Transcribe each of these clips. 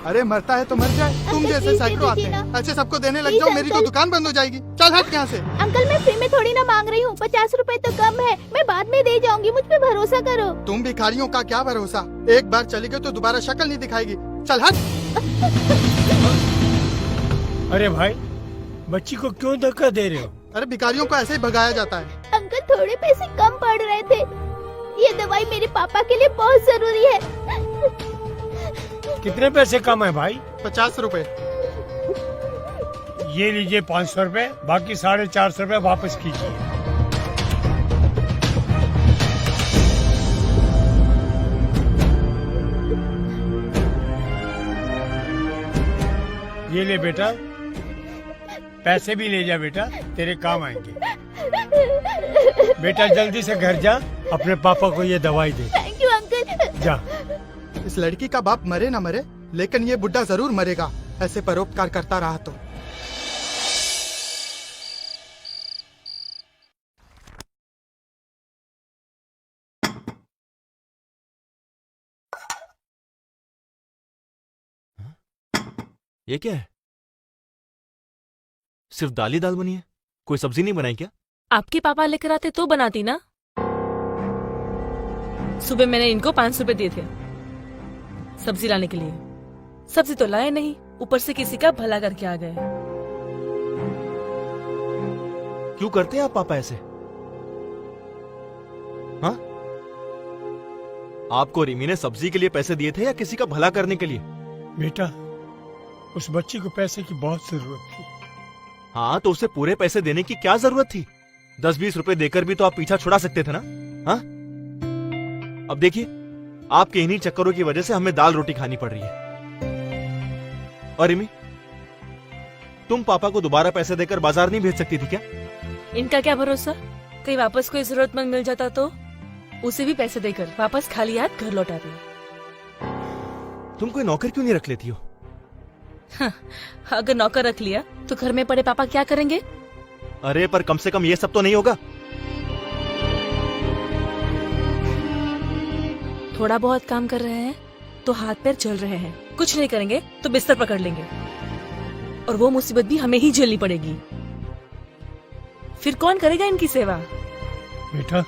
अरे मरता है तो मर जाए, तुम अंकल, जैसे प्लीज सैकड़ों आते दीजिए हैं, ना। ऐसे सबको देने लग प्लीज, जाओ, मेरी तो अंकल। दुकान बंद हो जाएगी। चल हट यहाँ से। अंकल मैं फ्री में थोड़ी ना मांग रही हूँ, 50 रुपए तो कम है, मैं बाद में दे जाऊंगी, मुझ पे भरोसा करो। तुम भिखारियों का क्या भरोसा, एक बार चली गई तो दोबारा शक्ल नहीं दिखाएगी। चल हट। अरे भाई, बच्ची को क्यों धक्का दे रहे हो? अरे भिखारियों को ऐसे ही भगाया जाता है। अंकल थोड़े पैसे कम पड़ रहे थे, ये दवाई मेरे पापा के लिए बहुत जरूरी है। कितने पैसे कम है भाई? 50 रुपए। ये लीजिए 500 रुपए, बाकी 450 रुपए वापस कीजिए। ये ले बेटा, पैसे भी ले जा बेटा, तेरे काम आएंगे। बेटा जल्दी से घर जा, अपने पापा को ये दवाई दे। Thank you uncle. जा। इस लड़की का बाप मरे ना मरे, लेकिन ये बुड्ढा जरूर मरेगा, ऐसे परोपकार करता रहा तो। ये क्या है? सिर्फ दाल ही दाल बनी है, कोई सब्जी नहीं बनाई क्या? आपके पापा लेकर आते तो बनाती ना। सुबह मैंने इनको 500 रुपए दिए थे सब्जी लाने के लिए, सब्जी तो लाए नहीं, ऊपर से किसी का भला करके आ गए। क्यों करते हैं आप पापा ऐसे? हाँ? आपको रिमी ने सब्जी के लिए पैसे दिए थे या किसी का भला करने के लिए? बेटा, उस बच्ची को पैसे की बहुत जरूरत थी। हाँ, तो उसे पूरे पैसे देने की क्या जरूरत थी? 10-20 रुपए देकर भी तो आप पीछा छुड़ा सकते थे ना। हाँ? अब देखिए, आपके इन्हीं चक्करों की वजह से हमें दाल रोटी खानी पड़ रही है। और रिमी, तुम पापा को दोबारा पैसे देकर बाजार नहीं भेज सकती थी क्या? इनका क्या भरोसा, कहीं वापस कोई जरूरतमंद मिल जाता तो उसे भी पैसे देकर वापस खाली हाथ घर लौटाती। तुम कोई नौकर क्यों नहीं रख लेती हो? अगर नौकर रख लिया तो घर में पड़े पापा क्या करेंगे? अरे पर कम से कम ये सब तो नहीं होगा। थोड़ा बहुत काम कर रहे हैं तो हाथ पैर चल रहे हैं, कुछ नहीं करेंगे तो बिस्तर पकड़ लेंगे, और वो मुसीबत भी हमें ही झेलनी पड़ेगी। फिर कौन करेगा इनकी सेवा? बेटा,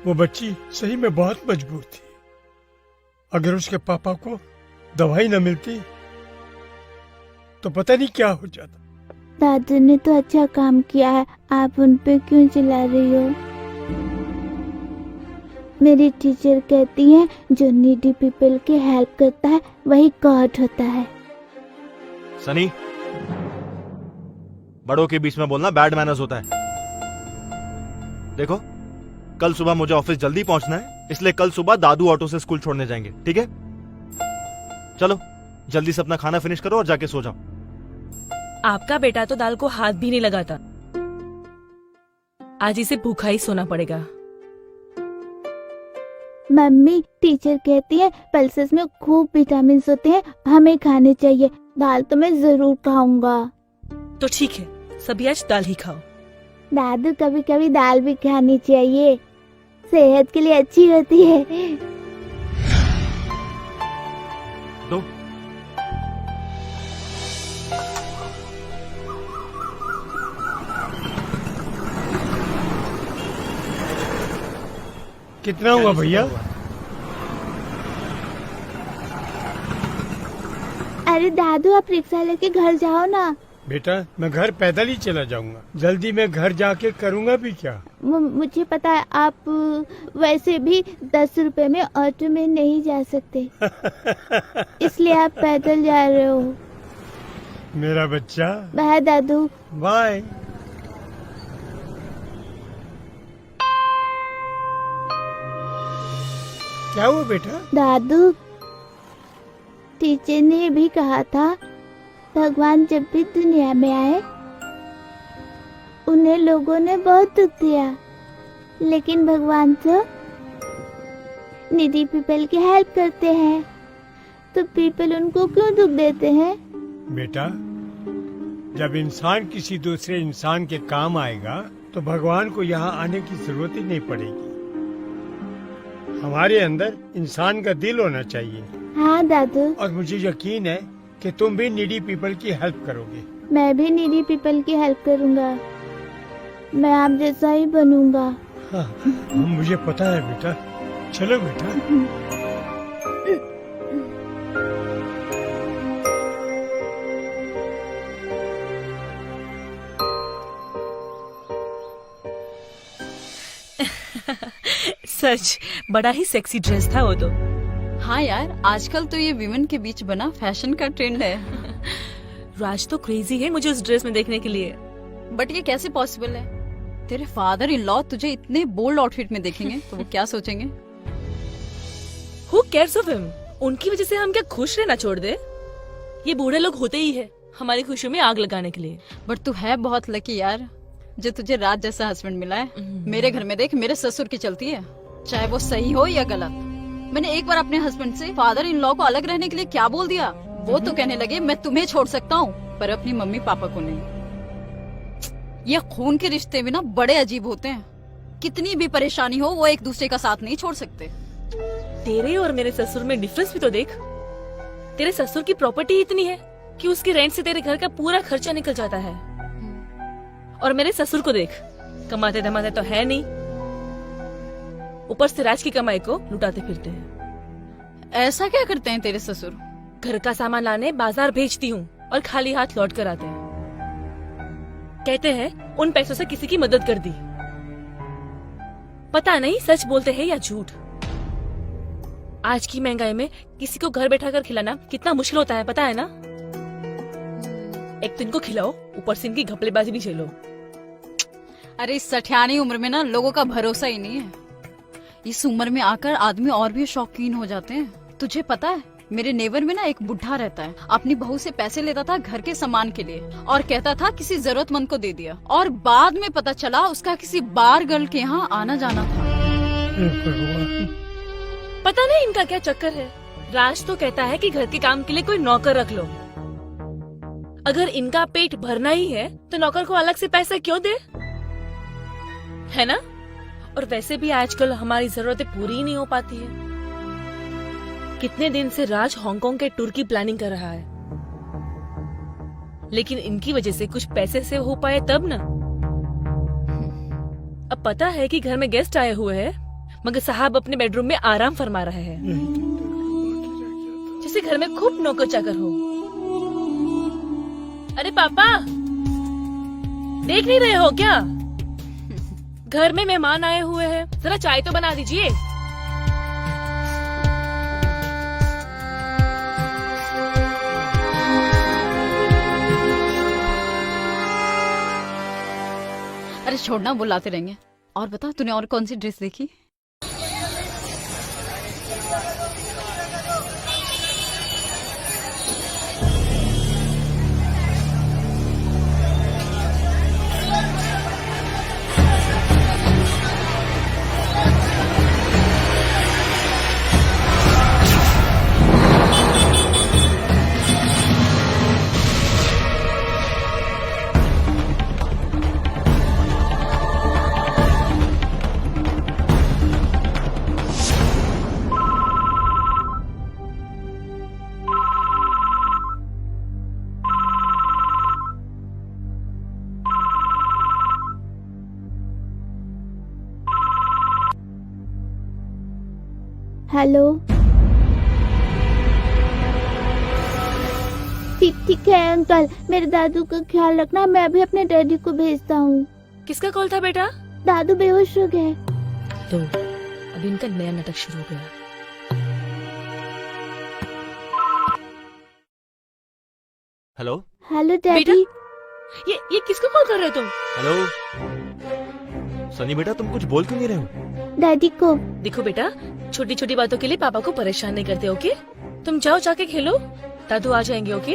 वो बच्ची सही में बहुत मजबूर थी। अगर उसके पापा को दवाई न मिलती तो पता नहीं क्या हो जाता। दादू ने तो अच्छा काम किया है, आप उन पे क्यों चिल्ला रही हो? मेरी टीचर कहती है जो नीडी पीपल की हेल्प करता है वही गॉड होता है। सनी, बड़ों के बीच में बोलना बैड मैनर्स होता है। देखो, कल सुबह मुझे ऑफिस जल्दी पहुंचना है, इसलिए कल सुबह दादू ऑटो से स्कूल छोड़ने जाएंगे, ठीक है? चलो जल्दी से अपना खाना फिनिश करो और जाके सो जाओ। आपका बेटा तो दाल को हाथ भी नहीं लगाता, आज इसे भूखा ही सोना पड़ेगा। मम्मी, टीचर कहती है पल्सेस में खूब विटामिन होते हैं, हमें खाने चाहिए। दाल तो मैं जरूर खाऊंगा। तो ठीक है, सभी आज दाल ही खाओ। दादू, कभी कभी दाल भी खानी चाहिए, सेहत के लिए अच्छी होती है। दो। कितना हुआ भैया? अरे दादू, आप रिक्शा लेके घर जाओ ना। बेटा, मैं घर पैदल ही चला जाऊंगा, जल्दी मैं घर जाके करूंगा भी क्या? मुझे पता है, आप वैसे भी 10 रुपए में ऑटो में नहीं जा सकते, इसलिए आप पैदल जा रहे हो। मेरा बच्चा, बाय दादू। बाय। क्या हुआ बेटा? दादू, टीचर ने भी कहा था भगवान जब भी दुनिया में आए उन्हें लोगों ने बहुत दुख दिया, लेकिन भगवान तो नीडी पीपल की हेल्प करते हैं, तो पीपल उनको क्यों दुख देते हैं? बेटा, जब इंसान किसी दूसरे इंसान के काम आएगा तो भगवान को यहाँ आने की जरूरत ही नहीं पड़ेगी। हमारे अंदर इंसान का दिल होना चाहिए। हाँ दादू, और मुझे यकीन है कि तुम भी नीडी पीपल की हेल्प करोगे। मैं भी नीडी पीपल की हेल्प करूँगा। मैं आप जैसा ही बनूंगा। हाँ, मुझे पता है बेटा। चलो बेटा। सच बड़ा ही सेक्सी ड्रेस था वो तो। हाँ यार, आजकल तो ये विमेन के बीच बना फैशन का ट्रेंड है। राज तो क्रेजी है मुझे उस ड्रेस में देखने के लिए। बट ये कैसे पॉसिबल है? तेरे फादर इन लॉ तुझे इतने बोल्ड आउटफिट में देखेंगे तो वो क्या सोचेंगे? Who cares of him? उनकी वजह से हम क्या खुश रहना छोड़ दे? ये बूढ़े लोग होते ही है हमारी खुशियों में आग लगाने के लिए। बट तू है बहुत लकी यार, जो तुझे राज जैसा हस्बैंड मिला है। मेरे घर में देख, मेरे ससुर की चलती है, चाहे वो सही हो या गलत। मैंने एक बार अपने हस्बैंड से फादर इन लॉ को अलग रहने के लिए क्या बोल दिया, वो तो कहने लगे मैं तुम्हें छोड़ सकता हूँ पर अपनी मम्मी पापा को नहीं। ये खून के रिश्ते भी ना बड़े अजीब होते हैं। कितनी भी परेशानी हो वो एक दूसरे का साथ नहीं छोड़ सकते। तेरे और मेरे ससुर में डिफरेंस भी तो देख। तेरे ससुर की प्रॉपर्टी इतनी है कि उसकी रेंट से तेरे घर का पूरा खर्चा निकल जाता है, और मेरे ससुर को देख, कमाते धमाते तो है नहीं, ऊपर से राज की कमाई को लुटाते फिरते हैं। ऐसा क्या करते हैं तेरे ससुर? घर का सामान लाने बाजार भेजती हूँ और खाली हाथ लौट कर आते हैं। कहते हैं उन पैसों से किसी की मदद कर दी। पता नहीं सच बोलते हैं या झूठ। आज की महंगाई में किसी को घर बैठा कर खिलाना कितना मुश्किल होता है पता है ना। एक तो इनको खिलाओ, ऊपर से इनकी घपलेबाजी भी झेलो। अरे इस सठियानी उम्र में ना लोगों का भरोसा ही नहीं है। इस उम्र में आकर आदमी और भी शौकीन हो जाते हैं। तुझे पता है मेरे नेबर में ना एक बुढ़ा रहता है, अपनी बहू से पैसे लेता था घर के सामान के लिए और कहता था किसी जरूरतमंद को दे दिया, और बाद में पता चला उसका किसी बार गर्ल के यहाँ आना जाना था। पता नहीं इनका क्या चक्कर है। राज तो कहता है कि घर के काम के लिए कोई नौकर रख लो। अगर इनका पेट भरना ही है तो नौकर को अलग से पैसे क्यों दे, है ना। और वैसे भी आजकल हमारी जरूरतें पूरी ही नहीं हो पाती है। कितने दिन से राज हांगकांग के टूर की प्लानिंग कर रहा है, लेकिन इनकी वजह से कुछ पैसे से हो पाए तब ना। अब पता है कि घर में गेस्ट आए हुए हैं, मगर साहब अपने बेडरूम में आराम फरमा रहे हैं, जैसे घर में खूब नौकर चाकर हो। अरे पापा, देख नहीं रहे हो क्या? घर में मेहमान आए हुए हैं, जरा चाय तो बना दीजिए। अरे छोड़ना, बुलाते रहेंगे। और बता, तूने और कौन सी ड्रेस देखी? हेलो, ठीक है अंकल, मेरे दादू का ख्याल रखना। मैं अभी अपने डैडी को भेजता हूँ। किसका कॉल था बेटा? दादू बेहोश हो गए। तो अभी इनका नया नाटक शुरू हो गया। हेलो हेलो बेटा, डैडी। ये किसको कॉल कर रहे हो तुम? हेलो सनी बेटा, तुम कुछ बोल क्यों नहीं रहे हो? डैडी को। देखो बेटा, छोटी छोटी बातों के लिए पापा को परेशान नहीं करते, ओके? तुम जाओ, जाके खेलो, दादू आ जाएंगे, ओके?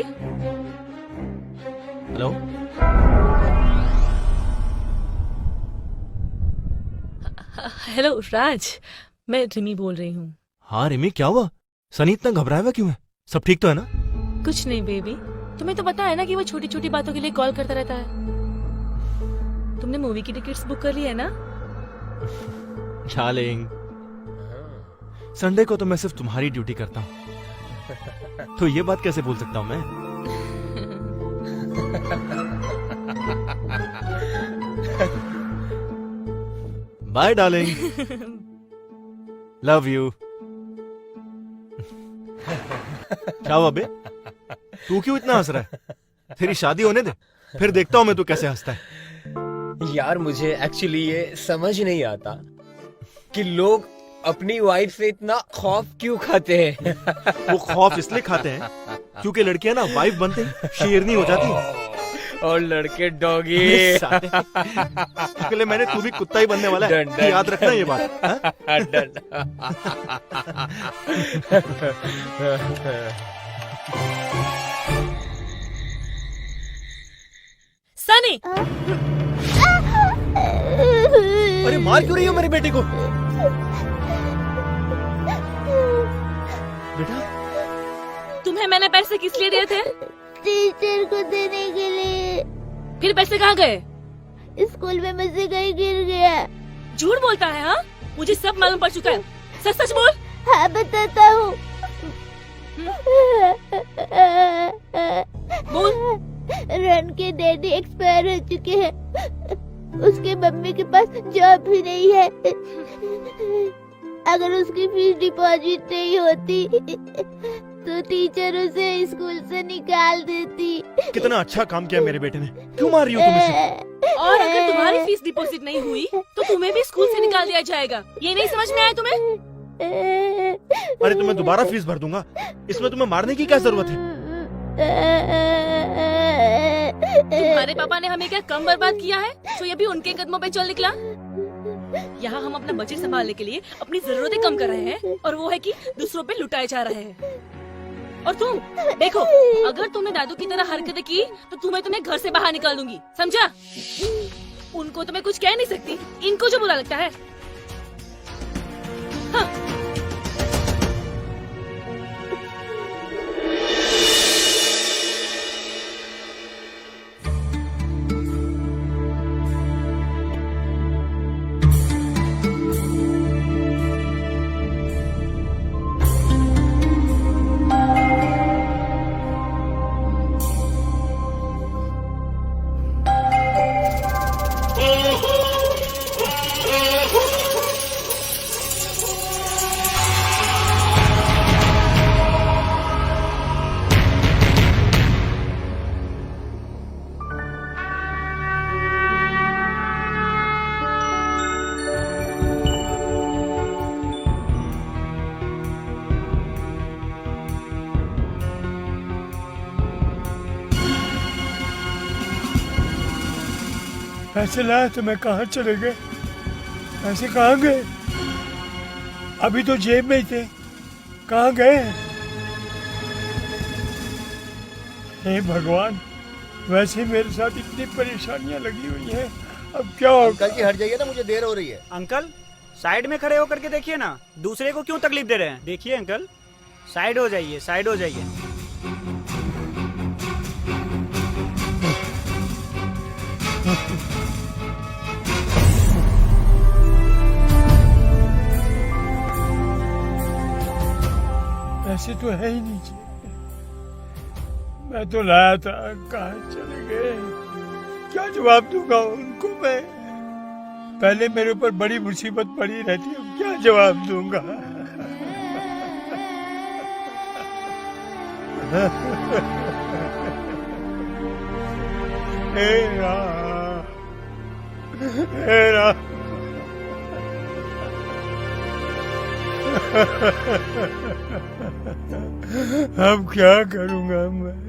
हेलो हेलो राज, मैं रिमी बोल रही हूँ। हाँ रिमी, क्या हुआ? सनी इतना घबराया हुआ क्यों है? सब ठीक तो है ना? कुछ नहीं बेबी, तुम्हें तो पता है ना कि वो छोटी छोटी बातों के लिए कॉल करता रहता है। तुमने मूवी की टिकट्स बुक कर ली है ना? डार्लिंग, संडे को तो मैं सिर्फ तुम्हारी ड्यूटी करता हूँ। तो ये बात कैसे बोल सकता हूँ मैं? Bye darling, love you. क्या हुआ बे? तू क्यों इतना हंस रहा है? तेरी शादी होने दे, फिर देखता हूं मैं तू कैसे हंसता है। यार मुझे एक्चुअली ये समझ नहीं आता कि लोग अपनी वाइफ से इतना खौफ क्यों खाते हैं। वो खौफ इसलिए खाते हैं क्योंकि लड़कियां ना वाइफ बनते ही शेरनी हो जाती है और लड़के डॉगी। इसके लिए मैंने तू भी कुत्ता ही बनने वाला है, डन, डन, याद रखना ये बात। हाँ? डन। सनी, अरे मार क्यों रही हो मेरे बेटे को? बेटा, तुम्हें मैंने पैसे किस लिए दिए थे? टीचर को देने के लिए। फिर पैसे कहाँ गए? स्कूल में मुझसे कहीं गिर गया। झूठ बोलता है। हाँ, मुझे सब मालूम पड़ चुका है। सच सच बोल। हाँ बताता हूँ। बोल। रन के डैडी एक्सपायर हो चुके हैं। उसके मम्मी के पास जॉब भी नहीं है। अगर उसकी फीस डिपॉजिट नहीं होती तो टीचर उसे स्कूल से निकाल देती। कितना अच्छा काम किया मेरे बेटे ने। क्यों मार रही हो तुम इसे? और अगर तुम्हारी फीस डिपॉजिट नहीं हुई तो तुम्हें भी स्कूल से निकाल दिया जाएगा। ये नहीं समझ में आया तुम्हें? अरे तुम्हें दोबारा फीस भर दूंगा, इसमें तुम्हें मारने की क्या जरूरत है? तुम्हारे पापा ने हमें क्या कम बर्बाद किया है तो ये भी उनके कदमों पे चल निकला। यहाँ हम अपना बजट संभालने के लिए अपनी जरूरतें कम कर रहे हैं और वो है कि दूसरों पे लुटाए जा रहे हैं। और तुम देखो, अगर तुमने दादू की तरह हरकतें की तो तुम्हें घर से बाहर निकाल दूंगी, समझा? उनको तो मैं कुछ कह नहीं सकती, इनको जो बुरा लगता है। हाँ। पैसे लाए तो मैं कहाँ चले गए? पैसे कहाँ गए? अभी तो जेब में ही थे, कहाँ गए? हे भगवान, वैसे मेरे साथ इतनी परेशानियां लगी हुई हैं, अब क्या होगा? अंकल जी हट जाइए ना, मुझे देर हो रही है। अंकल साइड में खड़े होकर के देखिए ना, दूसरे को क्यों तकलीफ दे रहे हैं? देखिए अंकल, साइड हो जाइए, साइड हो जाइए। ऐसे तो है ही नहीं। मैं तो लाया था, कहाँ चले गए? क्या जवाब दूंगा उनको मैं? पहले मेरे ऊपर बड़ी मुसीबत पड़ी रहती, अब क्या जवाब दूंगा? हे राम, हे राम। अब क्या करूंगा मैं?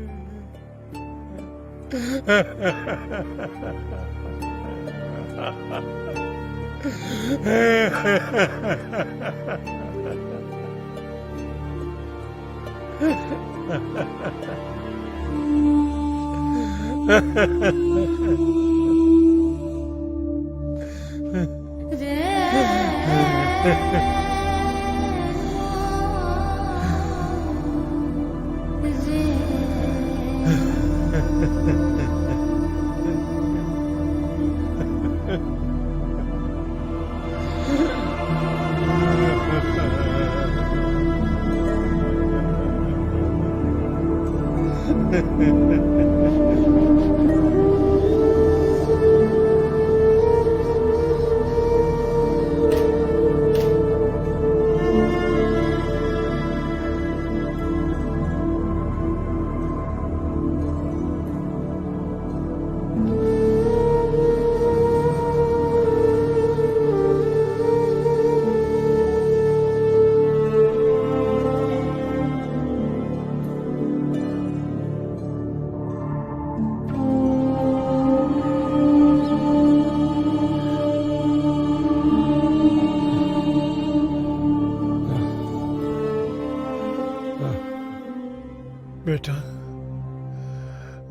बेटा,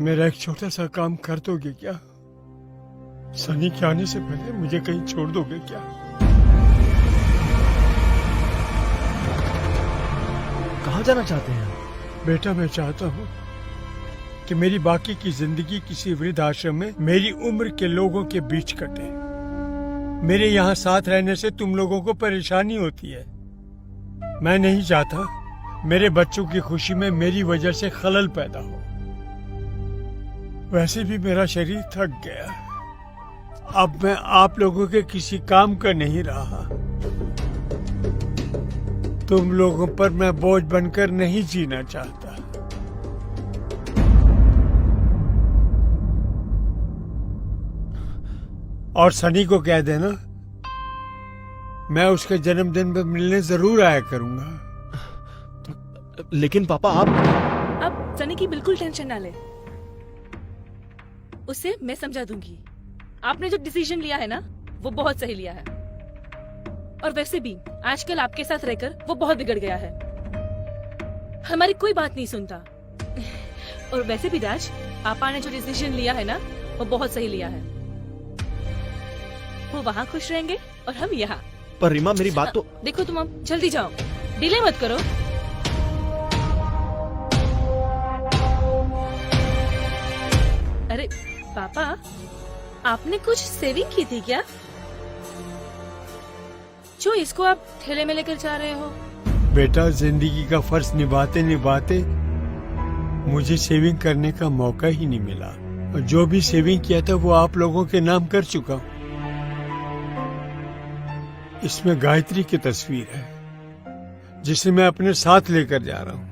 मेरा एक छोटा सा काम कर दोगे क्या? सनी के आने से पहले मुझे कहीं छोड़ दोगे क्या? कहाँ जाना चाहते हैं? बेटा, मैं चाहता हूँ कि मेरी बाकी की जिंदगी किसी वृद्ध आश्रम में मेरी उम्र के लोगों के बीच कटे। मेरे यहाँ साथ रहने से तुम लोगों को परेशानी होती है। मैं नहीं चाहता मेरे बच्चों की खुशी में मेरी वजह से खलल पैदा हो। वैसे भी मेरा शरीर थक गया। अब मैं आप लोगों के किसी काम का नहीं रहा। तुम लोगों पर मैं बोझ बनकर नहीं जीना चाहता। और सनी को कह देना मैं उसके जन्मदिन पर मिलने जरूर आया करूंगा। लेकिन पापा अब सनी की बिल्कुल टेंशन ना ले, उसे मैं समझा दूंगी। आपने जो डिसीजन लिया है ना, वो बहुत सही लिया है। और वैसे भी आजकल आपके साथ रहकर वो बहुत बिगड़ गया है, हमारी कोई बात नहीं सुनता। और वैसे भी राज, पापा ने जो डिसीजन लिया है ना, वो बहुत सही लिया है। वो वहाँ खुश रहेंगे और हम यहाँ। पर रीमा, मेरी बात तो देखो, तुम अब जल्दी जाओ, डिले मत करो। अरे पापा, आपने कुछ सेविंग की थी क्या, जो इसको आप ठेले में लेकर जा रहे हो? बेटा, जिंदगी का फर्ज निभाते निभाते मुझे सेविंग करने का मौका ही नहीं मिला। और जो भी सेविंग किया था वो आप लोगों के नाम कर चुका हूं। इसमें गायत्री की तस्वीर है, जिसे मैं अपने साथ लेकर जा रहा हूँ।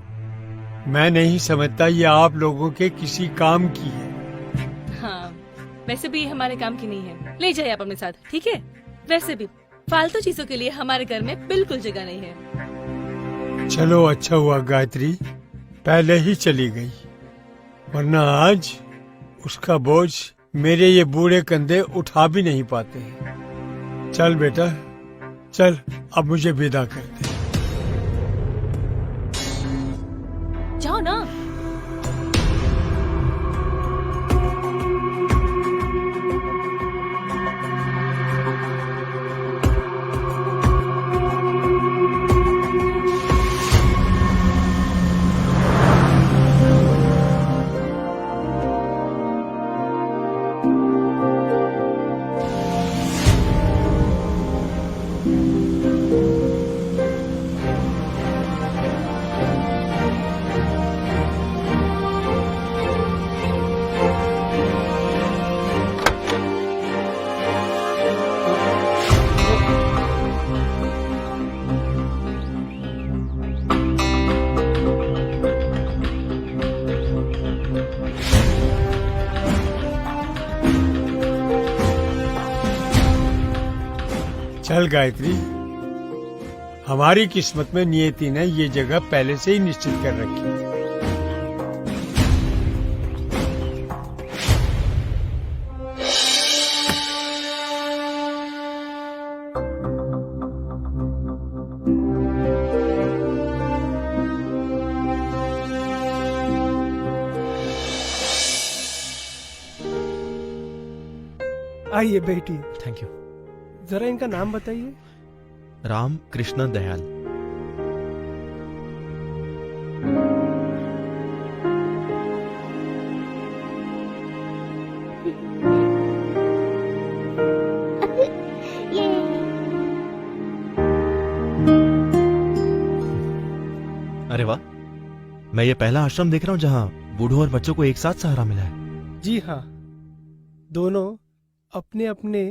मैं नहीं समझता ये आप लोगों के किसी काम की है। हाँ, वैसे भी हमारे काम की नहीं है, ले जाइए आप अपने साथ, ठीक है? वैसे भी फालतू चीजों के लिए हमारे घर में बिल्कुल जगह नहीं है। चलो, अच्छा हुआ गायत्री पहले ही चली गई, वरना आज उसका बोझ मेरे ये बूढ़े कंधे उठा भी नहीं पाते। चल बेटा, चल, अब मुझे विदा कर दे। जाओ ना। चल गायत्री, हमारी किस्मत में नियति ने ये जगह पहले से ही निश्चित कर रखी है। आइए बेटी, थैंक यू। जरा इनका नाम बताइए। राम कृष्ण दयाल। ये अरे वाह, मैं ये पहला आश्रम देख रहा हूँ जहाँ बूढ़ों और बच्चों को एक साथ सहारा मिला है। जी हाँ, दोनों अपने अपने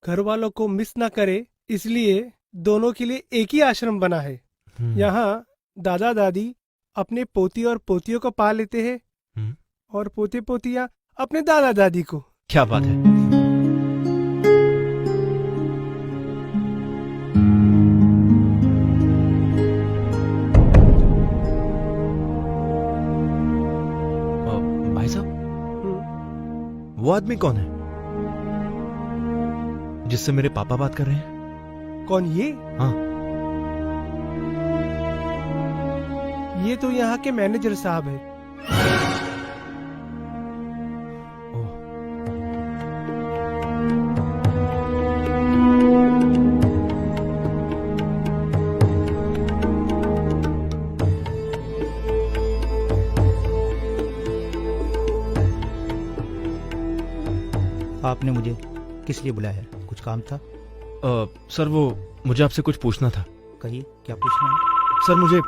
घर वालों को मिस ना करे, इसलिए दोनों के लिए एक ही आश्रम बना है। यहाँ दादा दादी अपने पोती और पोतियों को पाल लेते हैं और पोते पोतियाँ अपने दादा दादी को। क्या बात है। भाई साहब, वो आदमी कौन है जिससे मेरे पापा बात कर रहे हैं? कौन ये? हाँ। ये तो यहाँ के मैनेजर साहब है। आपने मुझे किस लिए बुलाया है? कुछ काम था? सर वो मुझे आपसे कुछ पूछना था। कहिए, क्या पूछना है? सर मुझे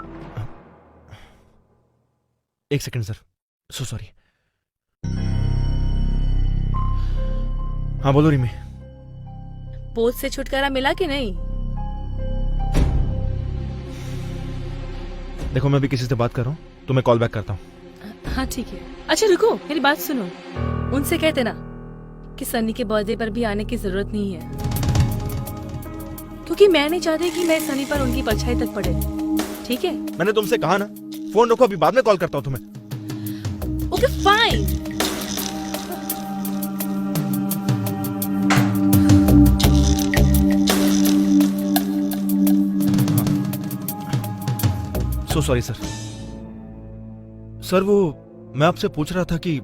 एक सेकंड सर, सो सॉरी। हाँ बोलो रिमी। पोस्ट से छुटकारा मिला कि नहीं? देखो मैं भी किसी से बात कर रहा हूँ तो मैं कॉल बैक करता हूँ। हाँ ठीक है। अच्छा रुको, मेरी बात सुनो। उनसे कहते ना कि सन्नी के बर्थडे पर भी आने की जरूरत नहीं है, क्योंकि मैं नहीं चाहती कि मैं सनी पर उनकी परछाई तक पड़े। ठीक है? मैंने तुमसे कहा ना, फोन रखो, अभी बाद में कॉल करता हूँ तुम्हें। Okay fine. So sorry sir. Sir वो मैं आपसे पूछ रहा था कि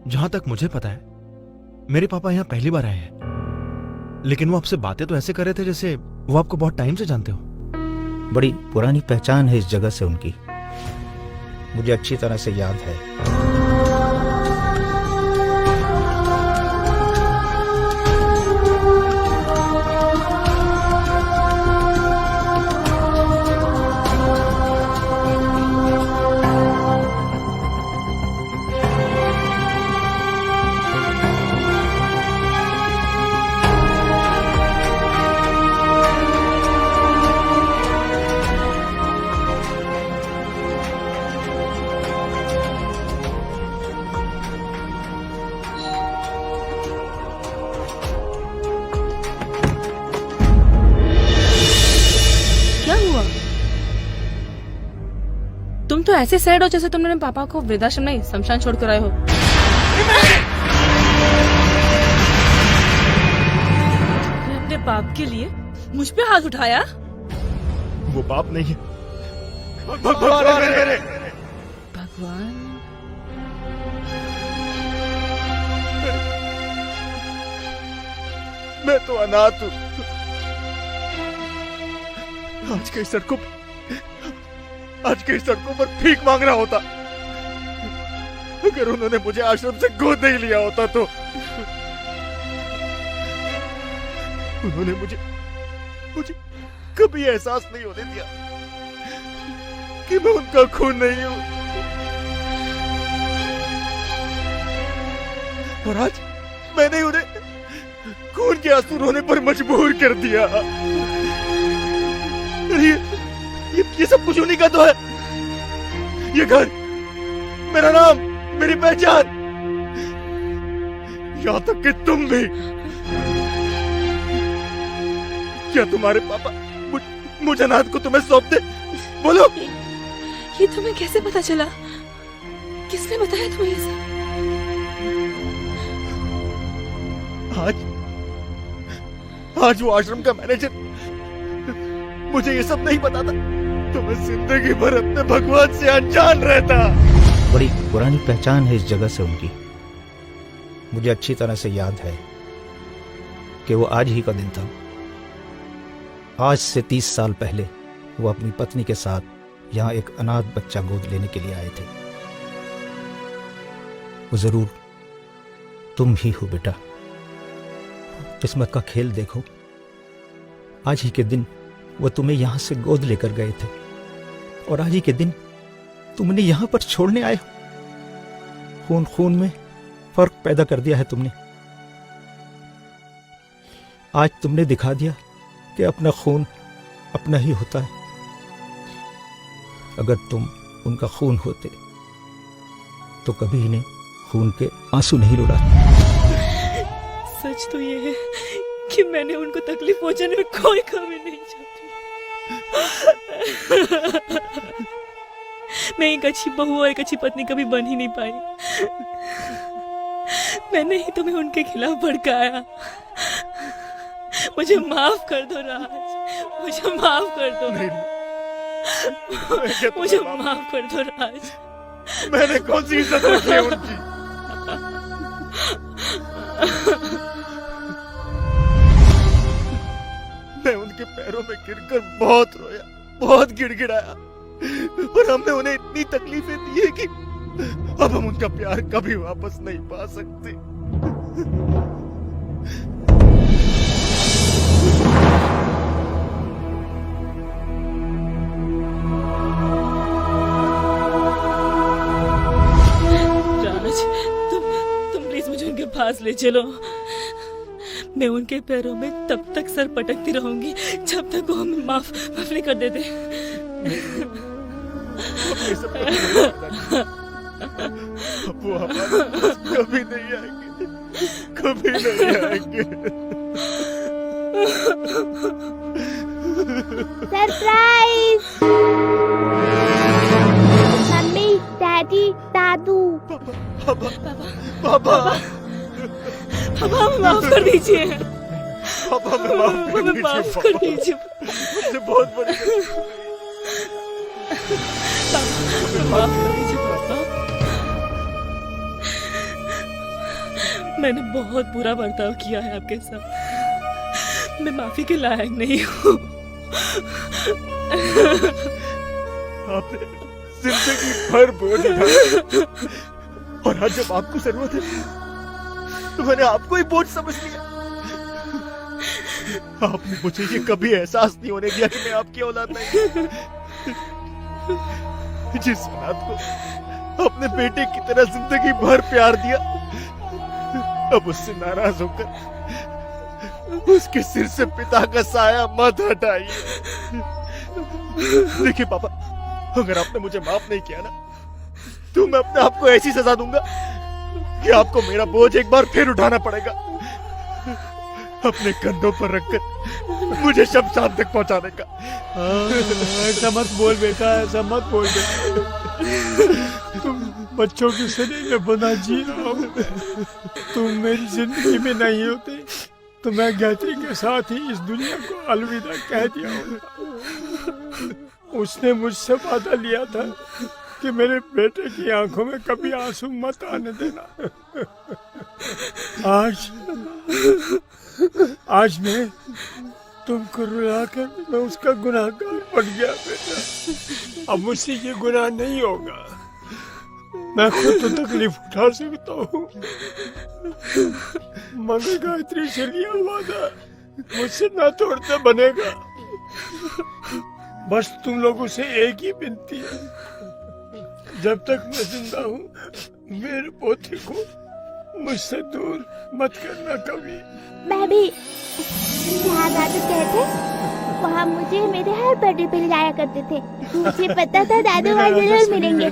जहां तक मुझे पता है मेरे पापा यहाँ पहली बार आए हैं, लेकिन वो आपसे बातें तो ऐसे कर रहे थे जैसे वो आपको बहुत टाइम से जानते हो। बड़ी पुरानी पहचान है इस जगह से उनकी, मुझे अच्छी तरह से याद है। तुम तो ऐसे सैड हो जैसे तुमने पापा को वृद्धाश्रम नहीं शमशान छोड़कर आए हो। अपने बाप के लिए मुझ पे हाथ उठाया? वो बाप नहीं है, भगवान है मेरे। भगवान? मैं तो अनाथ हूँ। आज के सड़कों पर भीख मांग रहा होता। अगर उन्होंने मुझे आश्रम से गोद नहीं लिया होता तो उन्होंने मुझे कभी एहसास नहीं होने दिया कि मैं उनका खून नहीं हूं। और आज मैंने उन्हें खून के आंसू रोने पर मजबूर कर दिया। ये सब कुछ उन्हीं का तो है। ये घर, मेरा नाम, मेरी पहचान, यहां तक कि तुम भी। क्या तुम्हारे पापा मुझे अनाथ को तुम्हें सौंप दे? बोलो। ये तुम्हें कैसे पता चला? किसने बताया तुम्हें ये सब? आज वो आश्रम का मैनेजर मुझे ये सब नहीं बताता तो मैं जिंदगी भर अपने भगवान से अनजान रहता। बड़ी पुरानी पहचान है इस जगह से उनकी, मुझे अच्छी तरह से याद है कि वो आज ही का दिन था। आज से 30 साल पहले वो अपनी पत्नी के साथ यहाँ एक अनाथ बच्चा गोद लेने के लिए आए थे। वो जरूर तुम ही हो बेटा। किस्मत का खेल देखो, आज ही के दिन वो तुम्हें यहां से गोद लेकर गए थे और आज ही के दिन तुमने यहां पर छोड़ने आए हो। खून खून में फर्क पैदा कर दिया है तुमने। आज तुमने दिखा दिया कि अपना खून अपना ही होता है। अगर तुम उनका खून होते तो कभी इन्हें खून के आंसू नहीं रुलाते। सच तो ये है कि मैंने उनको तकलीफ पहुंचाने में कोई कमी नहीं चाहती। मैं एक अच्छी बहू और एक अच्छी पत्नी कभी बन ही नहीं पाई। मैंने ही तुम्हें उनके खिलाफ भड़काया। मुझे माफ कर दो राज, मुझे माफ कर दो। मुझे माफ कर दो राज। मैंने कौन सी इज्जत रखी है उनकी? मैं उनके पैरों में गिरकर बहुत रोया, बहुत गिड़गिड़ाया, और हमने उन्हें इतनी तकलीफें दी है कि अब हम उनका प्यार कभी वापस नहीं पा सकते। राज, तुम प्लीज मुझे उनके पास ले चलो। मैं उनके पैरों में तब तक सर पटकती रहूंगी जब तक वो हमें माफ नहीं कर देते। वो हमारे पास कभी नहीं आएंगे, कभी नहीं आएंगे। सरप्राइज! मम्मी, डैडी, दादू। पापा, पापा हमें माफ कर दीजिए। पापा हमें माफ कर दीजिए। मुझसे बहुत बड़ी माफ कर दीजिए पापा। मैंने बहुत बुरा बर्ताव किया है आपके साथ। मैं माफी के लायक नहीं हूँ। आपने जिंदगी भर बोझ उठाया, और आज जब आपको जरूरत है तो मैंने आपको ही बोझ समझ लिया। आपने मुझे ये कभी एहसास नहीं होने दिया कि मैं आपकी औलाद नहीं। जिस औलाद को अपने बेटे की तरह जिंदगी भर प्यार दिया, अब उससे नाराज होकर उसके सिर से पिता का साया मत हटाइए। देखिए पापा, अगर आपने मुझे माफ नहीं किया ना, तो मैं अपने आप को ऐसी सजा दूंगा कि आपको मेरा बोझ एक बार फिर उठाना पड़ेगा, अपने कंधों पर रखकर मुझे शमशान तक पहुंचाने का। ऐसा मत बोल बेटा, ऐसा मत बोल बेटा। तुम बच्चों के शरीर में बना जी रहा हो। तुम मेरी जिंदगी में नहीं होते तो मैं गायत्री के साथ ही इस दुनिया को अलविदा कह दिया होता। उसने मुझसे वादा लिया था कि मेरे बेटे की आंखों में कभी आंसू मत आने देना। आज मैं तुमको रुलाकर मैं उसका गुनाहगार बन गया बेटा। अब मुझसे ये गुनाह नहीं होगा। मैं खुद तो तकलीफ उठा सकता हूँ, मगर गायत्री से लिया वादा मुझसे ना तोड़ना बनेगा। बस तुम लोगों से एक ही विनती है, जब तक मैं जिंदा हूँ मेरे पोते को मुझसे दूर मत करना कभी। मैं भी जहाँ दादू कहते वहाँ मुझे मेरे हर बर्थडे पे ले जाया करते थे। मुझे पता था दादू वहाँ जरूर मिलेंगे।